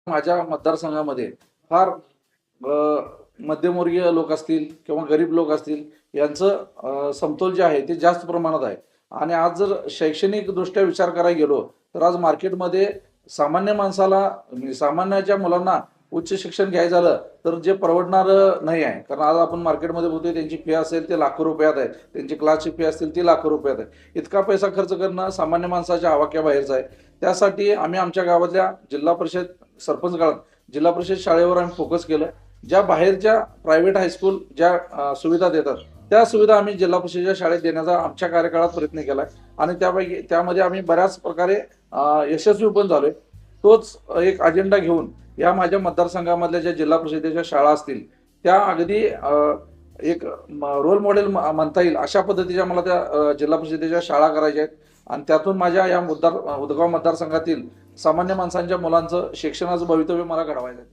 माझ्या मतदारसंघामध्ये फार मध्यमवर्गीय लोक असतील किंवा गरीब लोक असतील यांचं समतोल जे आहे ते जास्त प्रमाणात आहे. आणि आज जर शैक्षणिक दृष्ट्या विचार करायला गेलो तर आज मार्केटमध्ये सामान्य माणसाला म्हणजे सामान्याच्या मुलांना उच्च शिक्षण घ्यायचं झालं तर जे परवडणारं नाही आहे. कारण आज आपण मार्केटमध्ये बघतोय त्यांची फी असेल ते लाखो रुपयात आहे, त्यांची क्लासची फी असतील ती लाखो रुपयात आहे. इतका पैसा खर्च करणं सामान्य माणसाच्या आवाक्याबाहेरचं आहे. त्यासाठी आम्ही आमच्या गावातल्या जिल्हा परिषद सरपंच काळात जिल्हा परिषद शाळेवर आम्ही फोकस केलं. ज्या बाहेरच्या प्रायव्हेट हायस्कूल ज्या सुविधा देतात त्या सुविधा आम्ही जिल्हा परिषदेच्या शाळेत देण्याचा आमच्या कार्यकाळात प्रयत्न केला आणि त्यामध्ये आम्ही बऱ्याच प्रकारे यशस्वी पण झालोय. तोच एक अजेंडा घेऊन या माझ्या मतदारसंघामधल्या ज्या जिल्हा परिषदेच्या शाळा असतील त्या अगदी एक रोल मॉडेल म्हणता येईल अशा पद्धतीच्या मला त्या जिल्हा परिषदेच्या शाळा करायच्या आहेत. आणि त्यातून माझ्या या उदगाव मतदारसंघातील सामान्य माणसांच्या मुलांचं शिक्षणाचं भवितव्य मला घडवायचं आहे.